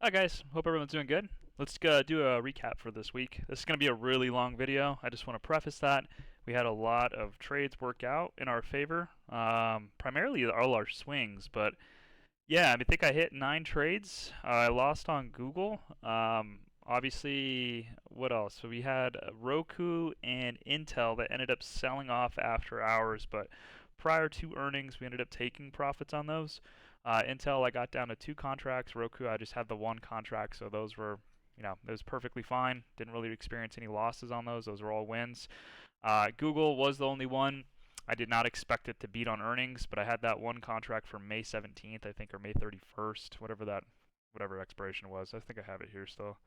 Hi guys, hope everyone's doing good. Let's do a recap for this week. This is going to be a really long video. I just want to preface that we had a lot of trades work out in our favor, primarily all our swings. But yeah, I think I hit 9 trades. I lost on Google. Obviously, what else? So we had Roku and Intel that ended up selling off after hours, but prior to earnings, we ended up taking profits on those. Intel, I got down to 2 contracts. Roku, I just had the 1 contract, so those were, it was perfectly fine. Didn't really experience any losses on those. Those were all wins. Google was the only one. I did not expect it to beat on earnings, but I had that 1 contract for May 17th, I think, or May 31st, whatever expiration was. I think I have it here still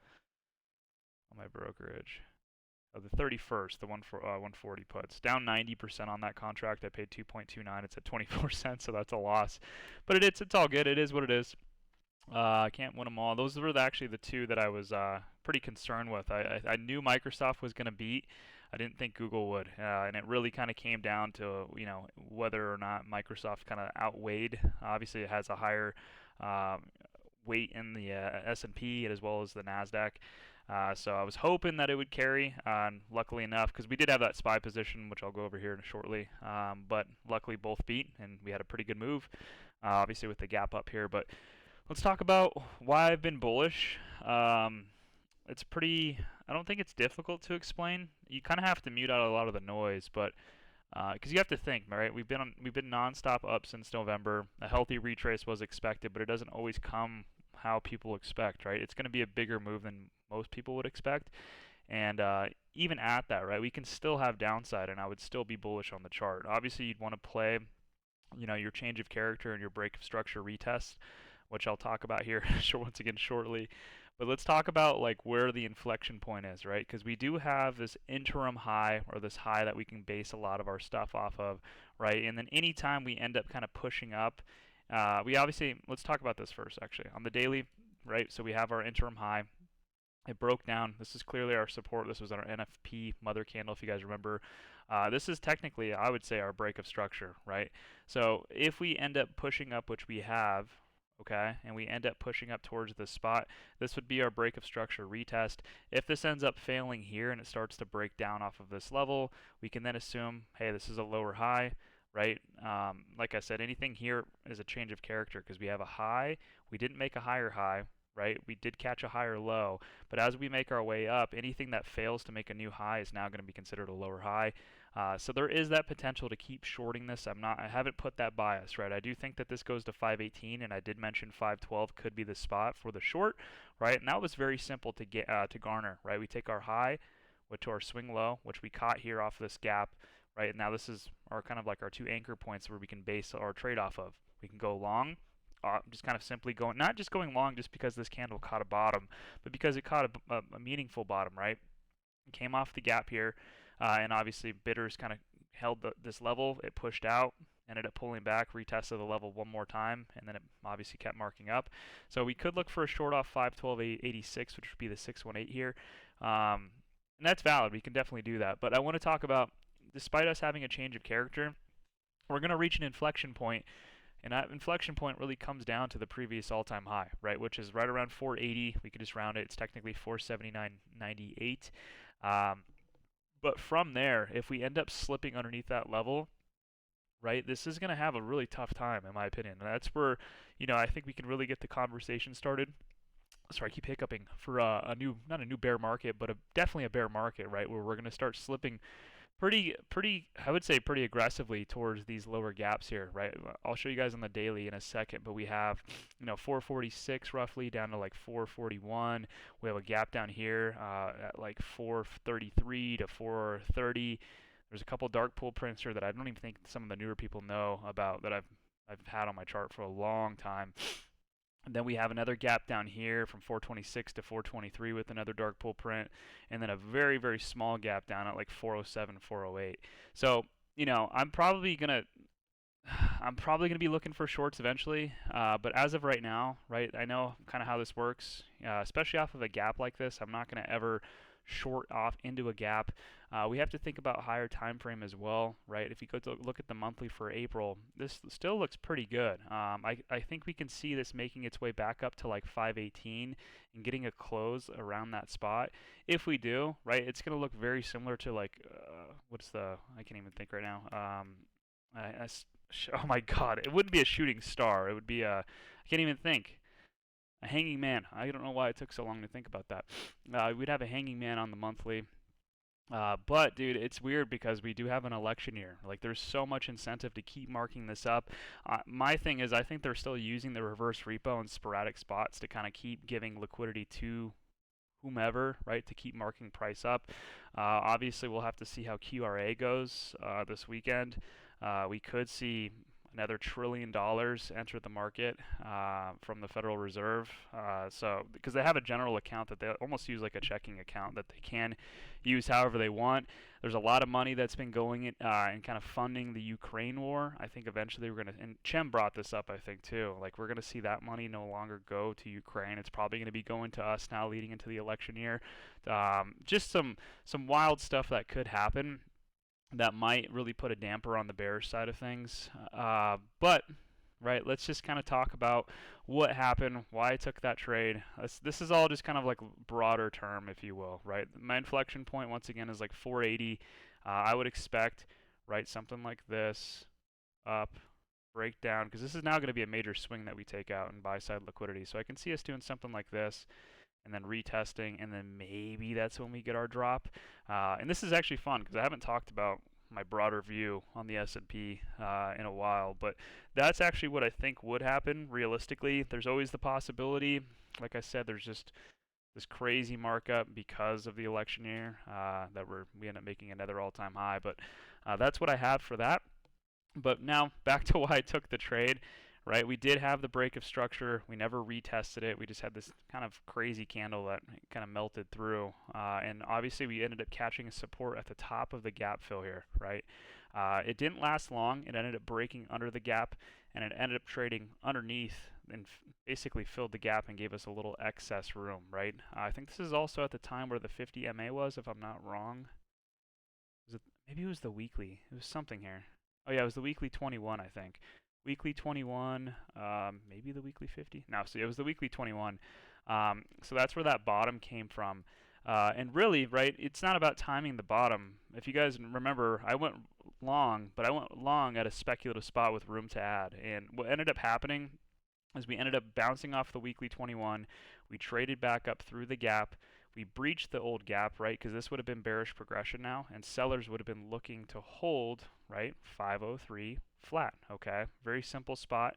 on my brokerage. The 31st, the 140 puts, down 90% on that contract. I paid 2.29. It's at 24 cents, so that's a loss. But it's all good. It is what it is. I can't win them all. Those were actually the two that I was pretty concerned with. I knew Microsoft was going to beat. I didn't think Google would, and it really kind of came down to whether or not Microsoft kind of outweighed. Obviously, it has a higher weight in the S&P as well as the Nasdaq. So I was hoping that it would carry, and luckily enough, because we did have that SPY position, which I'll go over here shortly. But luckily both beat, and we had a pretty good move, obviously with the gap up here. But let's talk about why I've been bullish. It's pretty. I don't think it's difficult to explain. You kind of have to mute out a lot of the noise, but because you have to think, right? We've been nonstop up since November. A healthy retrace was expected, but it doesn't always come how people expect, right? It's going to be a bigger move than most people would expect, and even at that, right, we can still have downside, and I would still be bullish on the chart. Obviously, you'd want to play, your change of character and your break of structure retest, which I'll talk about here once again shortly. But let's talk about like where the inflection point is, right? Because we do have this interim high, or this high that we can base a lot of our stuff off of, right? And then anytime we end up kind of pushing up, we obviously, let's talk about this first actually. On the daily, right? So we have our interim high. It broke down. This is clearly our support. This was our NFP mother candle, if you guys remember. This is technically, I would say, our break of structure, right? So if we end up pushing up, which we have, okay, and we end up pushing up towards this spot, this would be our break of structure retest. If this ends up failing here and it starts to break down off of this level, we can then assume, hey, this is a lower high, right? Like I said, anything here is a change of character because we have a high. We didn't make a higher high, right? We did catch a higher low, but as we make our way up, anything that fails to make a new high is now going to be considered a lower high. So there is that potential to keep shorting this. I haven't put that bias, right? I do think that this goes to 518, and I did mention 512 could be the spot for the short, right? And that was very simple to get to garner, right? We take our high to our swing low, which we caught here off this gap, right? Now this is our kind of like our 2 anchor points where we can base our trade off of. We can go long, just kind of simply going, not just going long just because this candle caught a bottom, but because it caught a meaningful bottom, right? It came off the gap here, and obviously bidders kind of held this level. It pushed out, ended up pulling back, retested the level one more time, and then it obviously kept marking up. So we could look for a short off 512.86, which would be the 618 here. And that's valid. We can definitely do that. But I want to talk about, despite us having a change of character, we're going to reach an inflection point, and that inflection point really comes down to the previous all-time high, right, which is right around 480. We could just round it. It's technically 479.98. But from there, if we end up slipping underneath that level, right, this is going to have a really tough time, in my opinion. And that's where, I think we can really get the conversation started. Sorry, I keep hiccuping, for not a new bear market, but definitely a bear market, right, where we're going to start slipping pretty, I would say pretty aggressively towards these lower gaps here, right? I'll show you guys on the daily in a second, but we have, 446 roughly down to like 441. We have a gap down here at like 433 to 430. There's a couple dark pool prints here that I don't even think some of the newer people know about, that I've had on my chart for a long time. And then we have another gap down here from 426 to 423 with another dark pool print, and then a very, very small gap down at like 407, 408. So, I'm probably gonna be looking for shorts eventually, but as of right now, right, I know kind of how this works, especially off of a gap like this. I'm not gonna ever short off into a gap. We have to think about higher time frame as well, right? If you go to look at the monthly for April, this still looks pretty good. I think we can see this making its way back up to like 518 and getting a close around that spot. If we do, right, it's going to look very similar to like I can't even think right now. Oh my God, it wouldn't be a shooting star. It would be I can't even think. A hanging man. I don't know why it took so long to think about that. We'd have a hanging man on the monthly. But dude, it's weird because we do have an election year. Like, there's so much incentive to keep marking this up. My thing is, I think they're still using the reverse repo and sporadic spots to kind of keep giving liquidity to whomever, right, to keep marking price up. Obviously, we'll have to see how QRA goes this weekend. We could see another $1 trillion enter the market from the Federal Reserve. So, because they have a general account that they almost use like a checking account that they can use however they want. There's a lot of money that's been going in kind of funding the Ukraine war. I think eventually we're going to, and Chem brought this up, I think, too. Like, we're going to see that money no longer go to Ukraine. It's probably going to be going to us now leading into the election year. Just some wild stuff that could happen that might really put a damper on the bearish side of things. But right, let's just kind of talk about what happened, why I took that trade. This is all just kind of like broader term, if you will, right? My inflection point, once again, is like 480. I would expect, right, something like this, up, break down, because this is now going to be a major swing that we take out in buy-side liquidity. So I can see us doing something like this, and then retesting, and then maybe that's when we get our drop. And this is actually fun because I haven't talked about my broader view on the S&P in a while, but that's actually what I think would happen realistically. There's always the possibility. Like I said, there's just this crazy markup because of the election year that we end up making another all-time high. But that's what I have for that. But now back to why I took the trade. Right, we did have the break of structure. We never retested it. We just had this kind of crazy candle that kind of melted through. And obviously we ended up catching a support at the top of the gap fill here, right? It didn't last long. It ended up breaking under the gap, and it ended up trading underneath and basically filled the gap and gave us a little excess room, right? I think this is also at the time where the 50 MA was, if I'm not wrong. Maybe it was the weekly. It was something here. Oh yeah, it was the weekly 21, I think. Weekly 21, maybe the weekly 50. No, so it was the weekly 21. So that's where that bottom came from. And really, right, it's not about timing the bottom. If you guys remember, I went long, but I went long at a speculative spot with room to add. And what ended up happening is we ended up bouncing off the weekly 21. We traded back up through the gap. We breached the old gap, right, because this would have been bearish progression now, and sellers would have been looking to hold, right, 503 flat, okay? Very simple spot.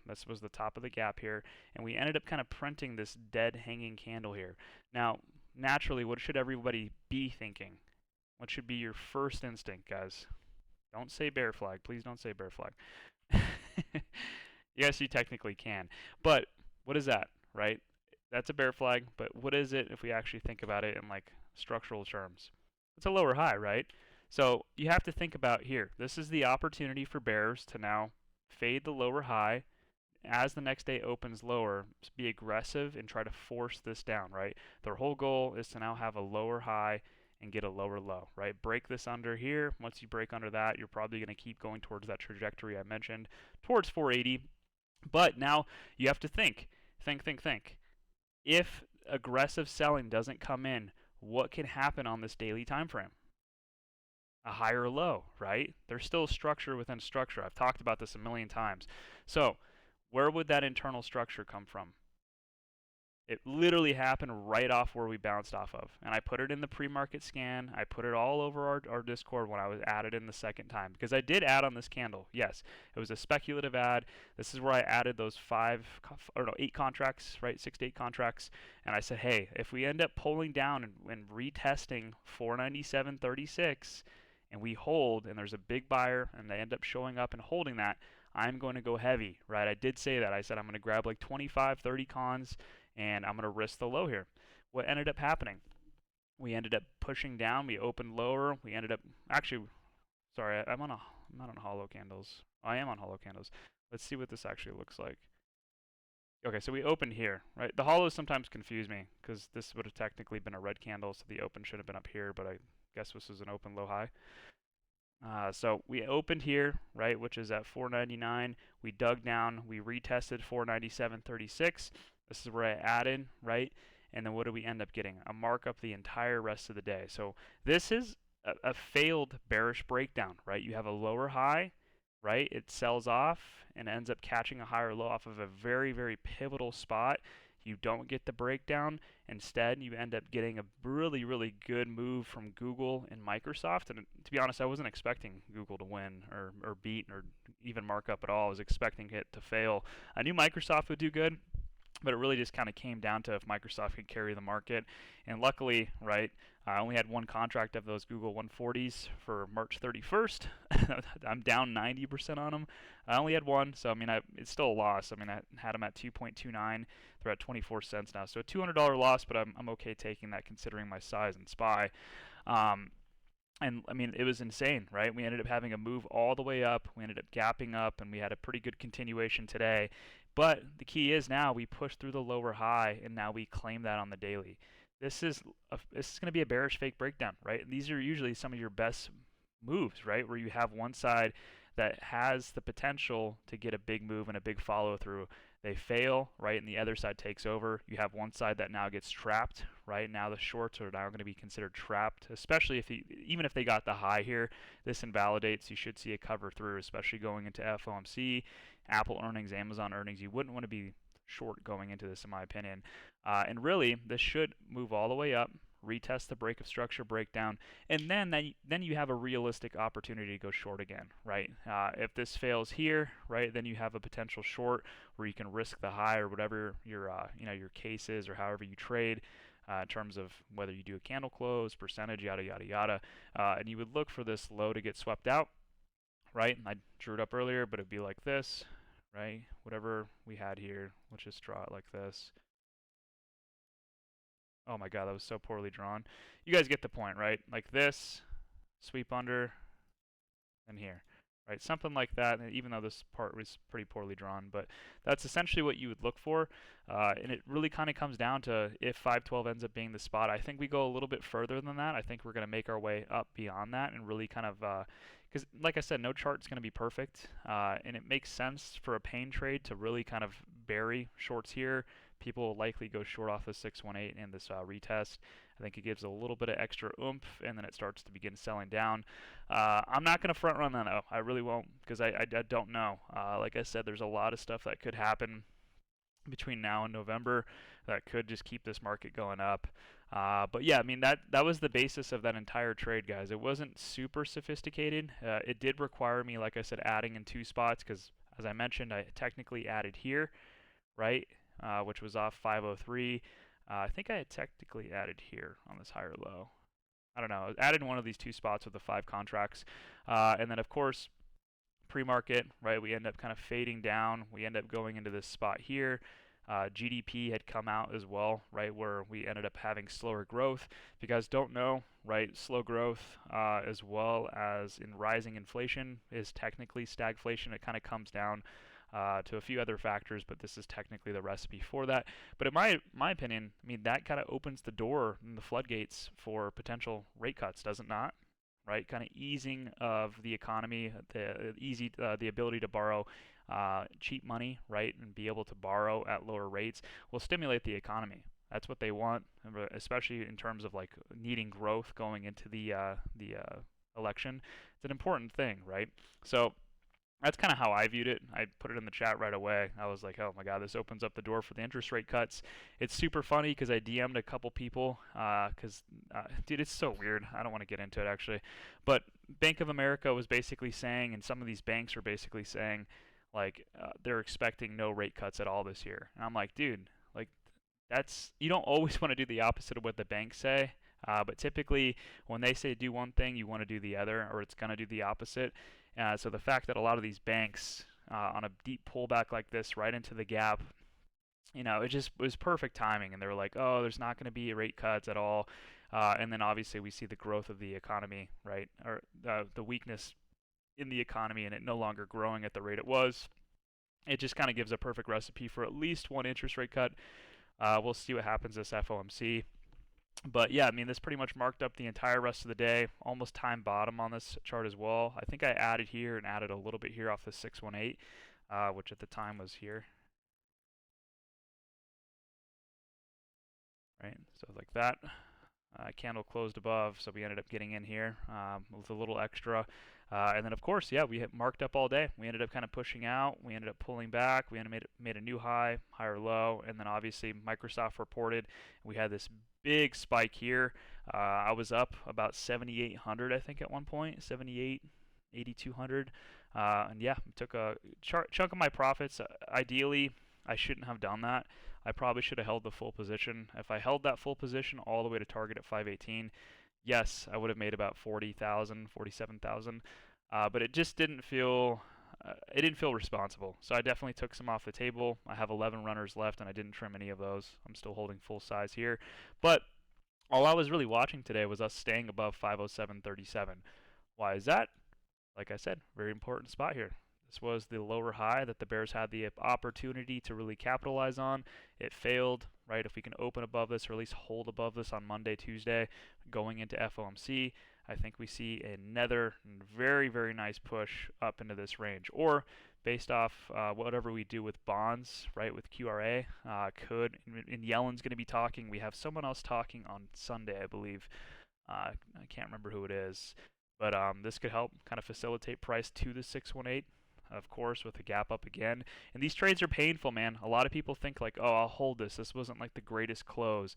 This was the top of the gap here, and we ended up kind of printing this dead hanging candle here. Now, naturally, what should everybody be thinking? What should be your first instinct, guys? Don't say bear flag. Please don't say bear flag. Yes, you technically can. But what is that, right? That's a bear flag, but what is it if we actually think about it in like structural terms? It's a lower high, right? So you have to think about here. This is the opportunity for bears to now fade the lower high as the next day opens lower, be aggressive and try to force this down, right? Their whole goal is to now have a lower high and get a lower low, right? Break this under here. Once you break under that, you're probably going to keep going towards that trajectory I mentioned, towards 480. But now you have to think. If aggressive selling doesn't come in, what can happen on this daily time frame? A higher low, right? There's still structure within structure. I've talked about this a million times. So where would that internal structure come from? It literally happened right off where we bounced off of. And I put it in the pre-market scan. I put it all over our Discord when I was added in the second time. Because I did add on this candle. Yes, it was a speculative add. This is where I added those 8 contracts, right? 6 to 8 contracts. And I said, hey, if we end up pulling down and retesting 497.36 and we hold and there's a big buyer and they end up showing up and holding that, I'm going to go heavy, right? I did say that. I said I'm going to grab like 25, 30 cons and I'm going to risk the low here. What ended up happening? We ended up pushing down. We opened lower. We ended up sorry, I'm not on hollow candles. I am on hollow candles. Let's see what this actually looks like. Okay, so we opened here, right? The hollows sometimes confuse me because this would have technically been a red candle, so the open should have been up here, but I guess this was an open low high. So we opened here, right, which is at 499. We dug down, we retested 497.36. This is where I added, right? And then what do we end up getting? A markup the entire rest of the day. So this is a failed bearish breakdown, right? You have a lower high, right? It sells off and ends up catching a higher low off of a very, very pivotal spot. You don't get the breakdown. Instead, you end up getting a really, really good move from Google and Microsoft. And to be honest, I wasn't expecting Google to win or beat or even mark up at all. I was expecting it to fail. I knew Microsoft would do good, but it really just kind of came down to if Microsoft could carry the market. And luckily, right, I only had one contract of those Google 140s for March 31st. I'm down 90% on them. I only had one, so I mean, it's still a loss. I mean, I had them at 2.29. They're at 24 cents now, so a $200 loss, but I'm okay taking that considering my size and SPY. Um, and I mean, it was insane, right? We ended up having a move all the way up. We ended up gapping up, and we had a pretty good continuation today. But the key is now we push through the lower high, and now we claim that on the daily. This is going to be a bearish fake breakdown, right? And these are usually some of your best moves, right? Where you have one side that has the potential to get a big move and a big follow through. They fail, right, and the other side takes over. You have one side that now gets trapped, right? Now the shorts are now going to be considered trapped, especially even if they got the high here. This invalidates. You should see a cover through, especially going into FOMC, Apple earnings, Amazon earnings. You wouldn't want to be short going into this, in my opinion. And really, this should move all the way up, retest the break of structure breakdown, and then you have a realistic opportunity to go short again, right? If this fails here, right, then you have a potential short where you can risk the high or whatever your your case is or however you trade. In terms of whether you do a candle close, percentage, yada yada yada, and you would look for this low to get swept out, right? I drew it up earlier, but it'd be like this, right? Whatever we had here, let's just draw it like this. Oh my god, that was so poorly drawn. You guys get the point, right? Like this, sweep under, and here, right? Something like that, even though this part was pretty poorly drawn, but that's essentially what you would look for. And it really kind of comes down to if 512 ends up being the spot. I think we go a little bit further than that. I think we're going to make our way up beyond that and really kind of, because like I said, no chart's going to be perfect, and it makes sense for a pain trade to really kind of bury shorts here. People will likely go short off the 618 in this retest. I think it gives a little bit of extra oomph, and then it starts to begin selling down. I'm not going to front run that though. I really won't because I don't know. Like I said, there's a lot of stuff that could happen between now and November that could just keep this market going up. But yeah, I mean that was the basis of that entire trade, guys. It wasn't super sophisticated. It did require me, like I said, adding in two spots because, as I mentioned, I technically added here, right, which was off 503. I think I had technically added here on this higher low. I don't know. I added one of these two spots with the 5 contracts. And then, of course, pre-market, right, we end up kind of fading down. We end up going into this spot here. GDP had come out as well, right, where we ended up having slower growth. If you guys don't know, right, slow growth as well as in rising inflation is technically stagflation. It kind of comes down to a few other factors, but this is technically the recipe for that. But in my opinion, I mean, that kind of opens the door and the floodgates for potential rate cuts, does it not? Right, kind of easing of the economy, the ability to borrow cheap money, right, and be able to borrow at lower rates will stimulate the economy. That's what they want, especially in terms of like needing growth going into the election. It's an important thing, right? So that's kind of how I viewed it. I put it in the chat right away. I was like, oh my god, this opens up the door for the interest rate cuts. It's super funny because I DM'd a couple people dude, it's so weird. I don't want to get into it actually. But Bank of America was basically saying, and some of these banks are basically saying, like, they're expecting no rate cuts at all this year. And I'm like, dude, like, you don't always want to do the opposite of what the banks say. But typically, when they say do one thing, you want to do the other, or it's going to do the opposite. So the fact that a lot of these banks, on a deep pullback like this, right into the gap, it was perfect timing. And they were like, oh, there's not going to be rate cuts at all. And then obviously we see the growth of the economy, right, or the weakness in the economy, and it no longer growing at the rate it was. it just kind of gives a perfect recipe for at least one interest rate cut. We'll see what happens this FOMC. But yeah, I mean, this pretty much marked up the entire rest of the day, almost time bottom on this chart as well. I think I added here and added a little bit here off the 618, which at the time was here, right? So like that. Candle closed above, so we ended up getting in here with a little extra. And then, of course, yeah, we marked up all day. We ended up kind of pushing out. We ended up pulling back. We made a new high, higher low, and then obviously Microsoft reported. We had this big spike here. I was up about 7,800, I think, at one point, 78, 8,200. And yeah, took a chunk of my profits. Ideally, I shouldn't have done that. I probably should have held the full position. If I held that full position all the way to target at 518, yes, I would have made about 40,000, 47,000. But it just didn't feel responsible. So I definitely took some off the table. I have 11 runners left, and I didn't trim any of those. I'm still holding full size here. But all I was really watching today was us staying above 507.37. Why is that? Like I said, very important spot here. This was the lower high that the bears had the opportunity to really capitalize on. It failed, right? If we can open above this or at least hold above this on Monday, Tuesday, going into FOMC, I think we see another very, very nice push up into this range. Or based off whatever we do with bonds, right, with QRA, and Yellen's going to be talking. We have someone else talking on Sunday, I believe. I can't remember who it is. But this could help kind of facilitate price to the 618, of course, with a gap up again. And these trades are painful, man. A lot of people think like, oh, I'll hold this. This wasn't like the greatest close.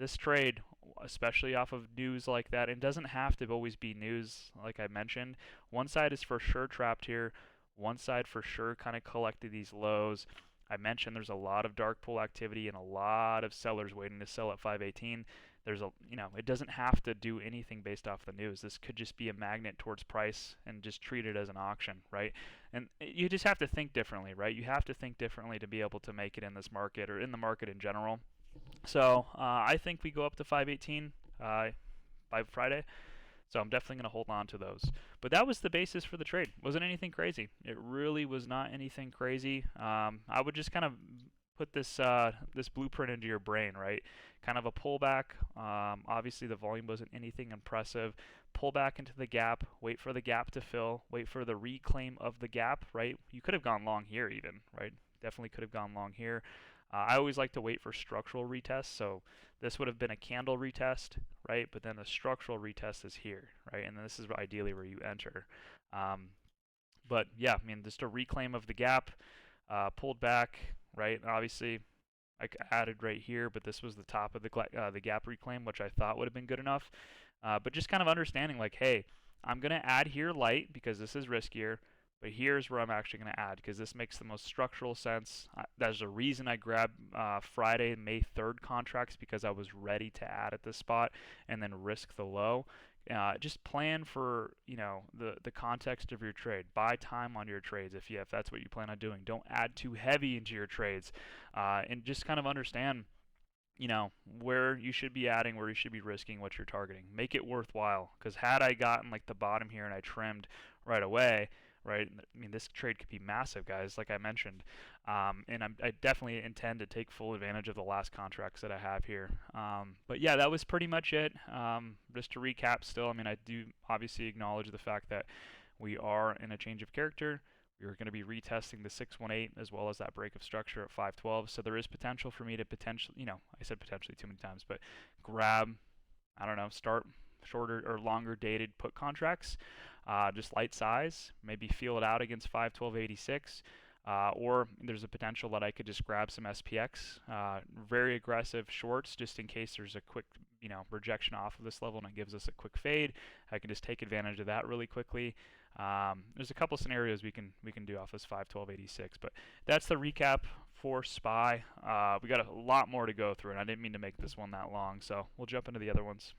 This trade, especially off of news like that, and doesn't have to always be news, like I mentioned. One side is for sure trapped here. One side for sure kind of collected these lows. I mentioned there's a lot of dark pool activity and a lot of sellers waiting to sell at 518. It doesn't have to do anything based off the news. This could just be a magnet towards price and just treat it as an auction, right? And you just have to think differently, right? You have to think differently to be able to make it in this market or in the market in general. So I think we go up to 518 by Friday. So I'm definitely going to hold on to those. But that was the basis for the trade. Wasn't anything crazy. It really was not anything crazy. I would just kind of put this blueprint into your brain, right? Kind of a pullback. Obviously, the volume wasn't anything impressive. Pull back into the gap. Wait for the gap to fill. Wait for the reclaim of the gap, right? You could have gone long here even, right? Definitely could have gone long here. I always like to wait for structural retests. So this would have been a candle retest, right? But then the structural retest is here, right? And this is ideally where you enter. But yeah, I mean, just a reclaim of the gap, pulled back, right? Obviously, I added right here, but this was the top of the gap reclaim, which I thought would have been good enough. But just kind of understanding like, hey, I'm going to add here light because this is riskier, but here's where I'm actually going to add because this makes the most structural sense. There's a reason I grabbed Friday, May 3rd contracts because I was ready to add at this spot and then risk the low. Just plan for the context of your trade. Buy time on your trades if that's what you plan on doing. Don't add too heavy into your trades, and just kind of understand where you should be adding, where you should be risking, what you're targeting. Make it worthwhile. Because had I gotten like the bottom here and I trimmed right away, right? I mean, this trade could be massive, guys, like I mentioned. And I definitely intend to take full advantage of the last contracts that I have here. But yeah, that was pretty much it. Just to recap still, I mean, I do obviously acknowledge the fact that we are in a change of character. We're going to be retesting the 618 as well as that break of structure at 512. So there is potential for me to I said potentially too many times, but grab, I don't know, start shorter or longer dated put contracts, just light size, maybe feel it out against 512.86. Or there's a potential that I could just grab some SPX, very aggressive shorts, just in case there's a quick, rejection off of this level and it gives us a quick fade. I can just take advantage of that really quickly. There's a couple scenarios we can do off this 512.86, but that's the recap for SPY. We got a lot more to go through, and I didn't mean to make this one that long, so we'll jump into the other ones.